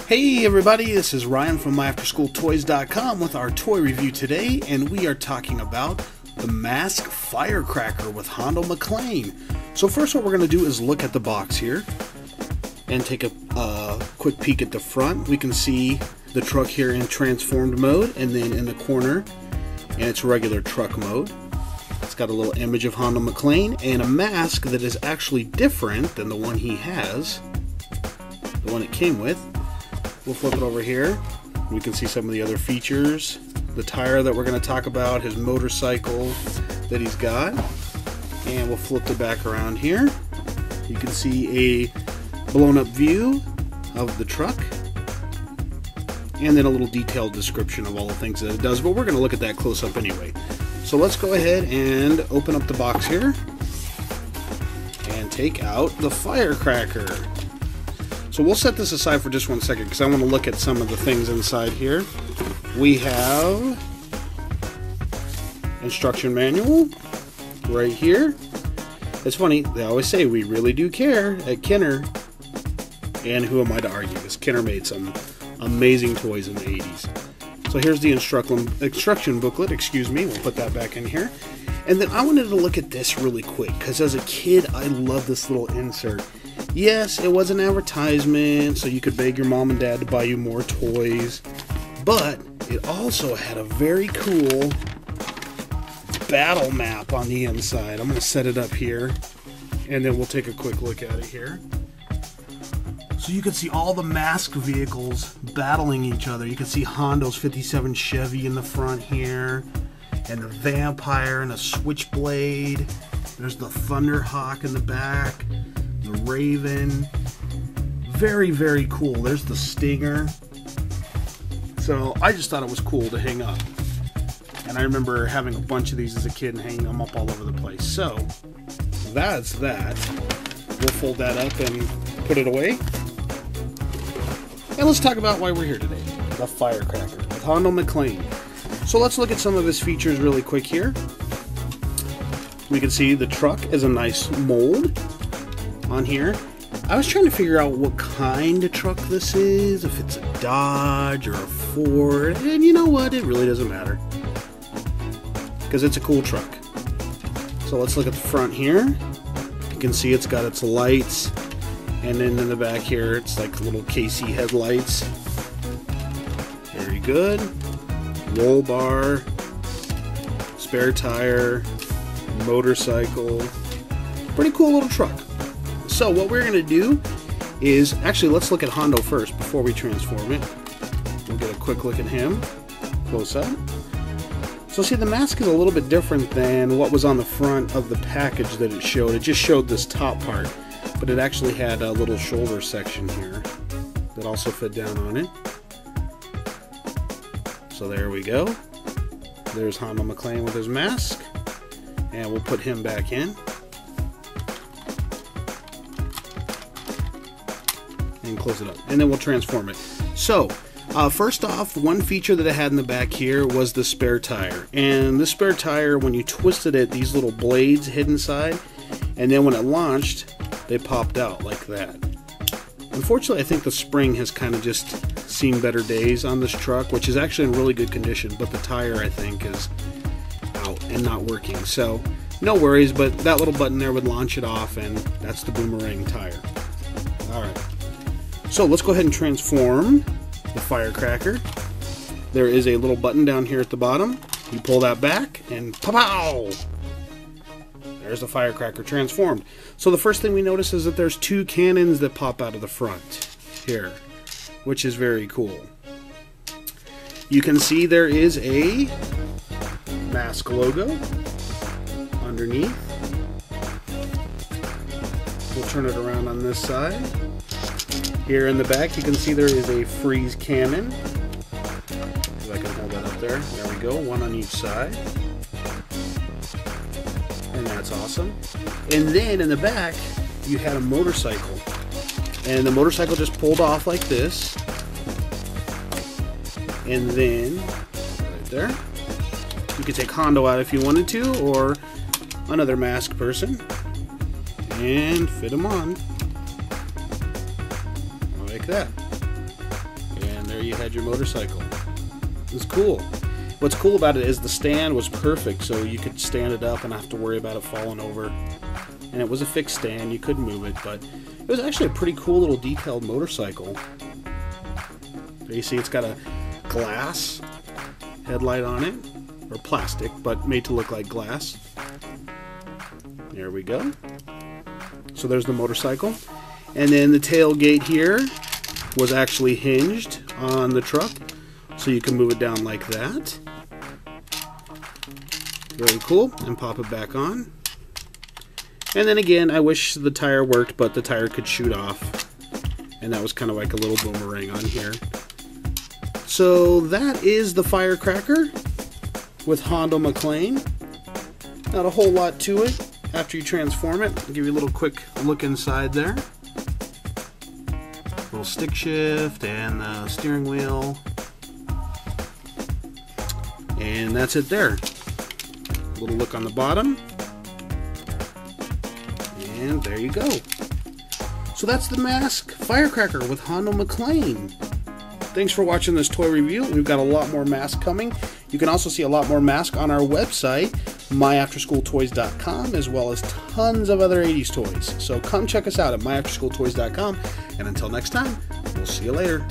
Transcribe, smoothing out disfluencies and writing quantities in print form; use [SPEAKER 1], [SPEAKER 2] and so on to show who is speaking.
[SPEAKER 1] Hey everybody, this is Ryan from MyAfterSchoolToys.com with our toy review today, and we are talking about the M.A.S.K Firecracker with Hondo MacLean. So first what we're going to do is look at the box here and take a quick peek at the front. We can see the truck here in transformed mode, and then in the corner in its regular truck mode. It's got a little image of Hondo MacLean and a mask that is actually different than the one he has, the one it came with. We'll flip it over here. We can see some of the other features. The tire that we're going to talk about, his motorcycle that he's got. And we'll flip it back around here. You can see a blown up view of the truck. And then a little detailed description of all the things that it does. But we're going to look at that close up anyway. So let's go ahead and open up the box here. And take out the Firecracker. So we'll set this aside for just 1 second because I want to look at some of the things inside here. We have instruction manual right here. It's funny, they always say we really do care at Kenner. And who am I to argue? Because Kenner made some amazing toys in the 80s. So here's the instruction booklet, excuse me. We'll put that back in here. And then I wanted to look at this really quick because as a kid, I love this little insert. Yes, it was an advertisement, so you could beg your mom and dad to buy you more toys, but it also had a very cool battle map on the inside. I'm going to set it up here, and then we'll take a quick look at it here. So you can see all the M.A.S.K vehicles battling each other. You can see Hondo's 57 Chevy in the front here, and the Vampire and a Switchblade. There's the Thunderhawk in the back. The Raven. Very, very cool. There's the Stinger. So I just thought it was cool to hang up. And I remember having a bunch of these as a kid and hanging them up all over the place. So that's that. We'll fold that up and put it away. And let's talk about why we're here today. The Firecracker with Hondo MacLean. So let's look at some of his features really quick here. We can see the truck is a nice mold on here. I was trying to figure out what kind of truck this is, if it's a Dodge or a Ford, and you know what, it really doesn't matter because it's a cool truck. So let's look at the front here. You can see it's got its lights, and then in the back here it's like little KC headlights. Very good. Roll bar, spare tire, motorcycle. Pretty cool little truck. So what we're going to do is, actually let's look at Hondo first before we transform it. We'll get a quick look at him, close up. So see, the M.A.S.K is a little bit different than what was on the front of the package that it showed. It just showed this top part, but it actually had a little shoulder section here that also fit down on it. So there we go. There's Hondo MacLean with his M.A.S.K, and we'll put him back in. And close it up, and then we'll transform it. So first off, one feature that it had in the back here was the spare tire, and the spare tire, when you twisted it, these little blades hid inside, and then when it launched they popped out like that. Unfortunately, I think the spring has kind of just seen better days on this truck, which is actually in really good condition, but the tire I think is out and not working, so no worries. But that little button there would launch it off, and that's the boomerang tire. Alright, so let's go ahead and transform the Firecracker. There is a little button down here at the bottom. You pull that back and pow! There's the Firecracker transformed. So the first thing we notice is that there's two cannons that pop out of the front here, which is very cool. You can see there is a M.A.S.K logo underneath. We'll turn it around on this side. Here in the back, you can see there is a freeze cannon. If I can hold that up there. There we go, one on each side. And that's awesome. And then in the back, you had a motorcycle. And the motorcycle just pulled off like this. And then, right there, you could take Hondo out if you wanted to, or another M.A.S.K person, and fit him on. Like that. you had your motorcycle. It was cool. What's cool about it is the stand was perfect, so you could stand it up and not have to worry about it falling over. And it was a fixed stand, you couldn't move it, but it was actually a pretty cool little detailed motorcycle. There you see it's got a glass headlight on it, or plastic, but made to look like glass. There we go. So there's the motorcycle. And then the tailgate here was actually hinged on the truck, so you can move it down like that. Very cool. And pop it back on. And then again, I wish the tire worked, but the tire could shoot off. And that was kind of like a little boomerang on here. So that is the Firecracker with Hondo MacLean. Not a whole lot to it. After you transform it, I'll give you a little quick look inside there. Little stick shift and the steering wheel. And that's it there. A little look on the bottom. And there you go. So that's the M.A.S.K Firecracker with Hondo MacLean. Thanks for watching this toy review. We've got a lot more M.A.S.K coming. You can also see a lot more M.A.S.K on our website, myafterschooltoys.com, as well as tons of other 80s toys. So come check us out at myafterschooltoys.com. And until next time, we'll see you later.